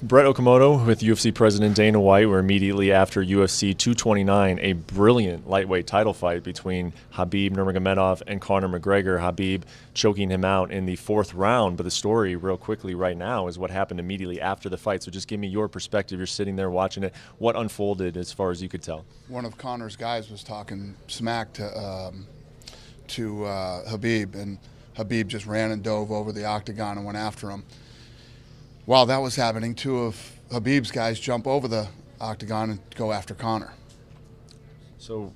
Brett Okamoto with UFC President Dana White were immediately after UFC 229, a brilliant lightweight title fight between Khabib Nurmagomedov and Conor McGregor. Khabib choking him out in the fourth round. But the story, real quickly right now, is what happened immediately after the fight. So just give me your perspective. You're sitting there watching it. What unfolded as far as you could tell? One of Conor's guys was talking smack to Khabib, and Khabib just ran and dove over the octagon and went after him. While that was happening, two of Khabib's guys jump over the octagon and go after Conor. So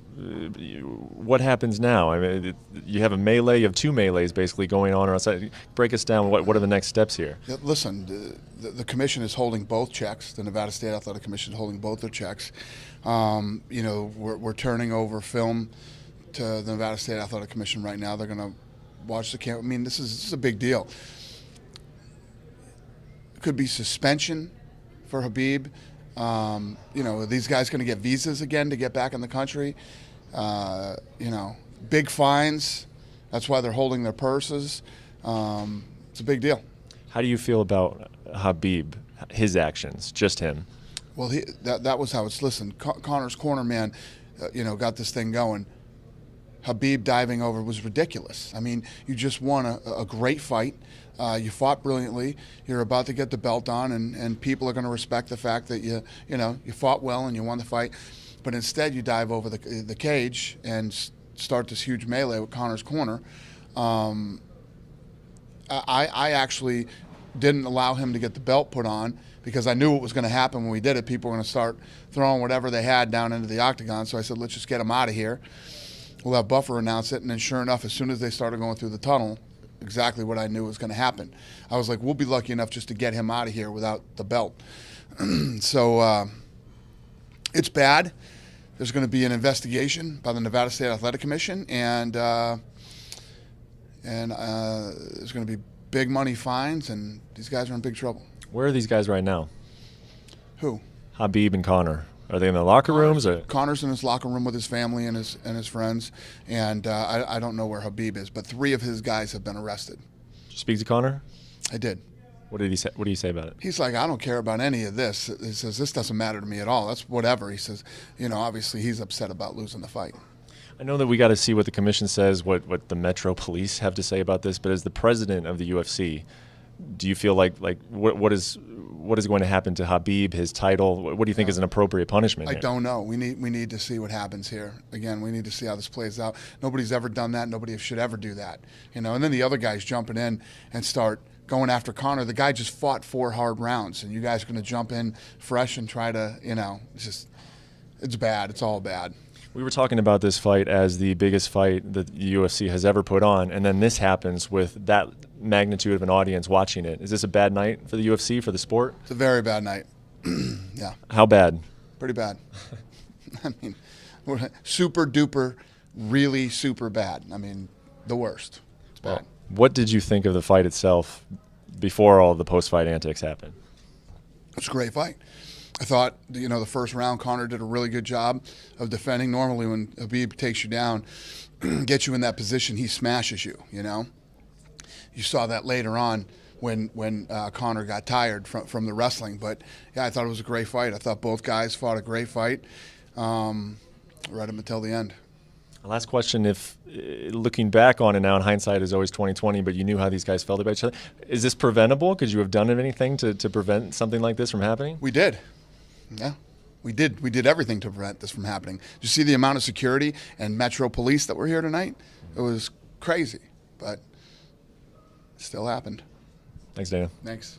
what happens now? I mean, you have a melee, you have two melees basically going on outside. Break us down. What are the next steps here? Yeah, listen, the commission is holding both checks. The Nevada State Athletic Commission is holding both their checks. We're turning over film to the Nevada State Athletic Commission right now. They're going to watch the camp. I mean, this is a big deal. Could be suspension for Khabib. Are these guys going to get visas again to get back in the country? Big fines. That's why they're holding their purses. It's a big deal. How do you feel about Khabib, his actions, just him? Well, that was how it's. Listen, Conor's corner man, got this thing going. Khabib diving over was ridiculous. I mean, you just won a great fight. You fought brilliantly. You're about to get the belt on, and people are going to respect the fact that you fought well and you won the fight. But instead, you dive over the cage and start this huge melee with Conor's corner. I actually didn't allow him to get the belt put on because I knew what was going to happen when we did it. People were going to start throwing whatever they had down into the octagon. So I said, let's just get him out of here. We'll have Buffer announce it. And then sure enough, as soon as they started going through the tunnel, exactly what I knew was going to happen. I was like, we'll be lucky enough just to get him out of here without the belt. So it's bad. There's going to be an investigation by the Nevada State Athletic Commission, and there's going to be big money fines, and these guys are in big trouble. Where are these guys right now? Who? Khabib and Conor. Are they in the locker rooms? Or? Conor's in his locker room with his family and his friends, and I don't know where Khabib is, but 3 of his guys have been arrested. Did you speak to Conor? I did. What did he say? What do you say about it? He's like, I don't care about any of this. He says, this doesn't matter to me at all. That's whatever. He says, obviously he's upset about losing the fight. I know that we got to see what the commission says, what the Metro Police have to say about this, but as the president of the UFC, do you feel like what is going to happen to Khabib, his title? What do you think is an appropriate punishment here? I don't know. We need to see what happens here. Again, we need to see how this plays out. Nobody's ever done that. Nobody should ever do that. And then the other guys jumping in and start going after Conor. The guy just fought 4 hard rounds, and you guys are going to jump in fresh and try to, it's bad. It's all bad. We were talking about this fight as the biggest fight that the UFC has ever put on, and then this happens with that magnitude of an audience watching it. Is this a bad night for the UFC, for the sport? It's a very bad night. Yeah. How bad? Pretty bad. I mean, super duper, really super bad. I mean, the worst. It's bad. Well, what did you think of the fight itself before all the post-fight antics happened? It's a great fight. I thought, the first round, Conor did a really good job of defending. Normally when Khabib takes you down, gets you in that position, he smashes you, You saw that later on when Conor got tired from the wrestling. But, yeah, I thought it was a great fight. I thought both guys fought a great fight. Read them until the end. Last question, if looking back on it now, in hindsight is always 20/20, but you knew how these guys felt about each other. Is this preventable? Could you have done anything to prevent something like this from happening? We did. Yeah, we did. We did everything to prevent this from happening. Did you see the amount of security and Metro Police that were here tonight? It was crazy, but it still happened. Thanks, Dana. Thanks.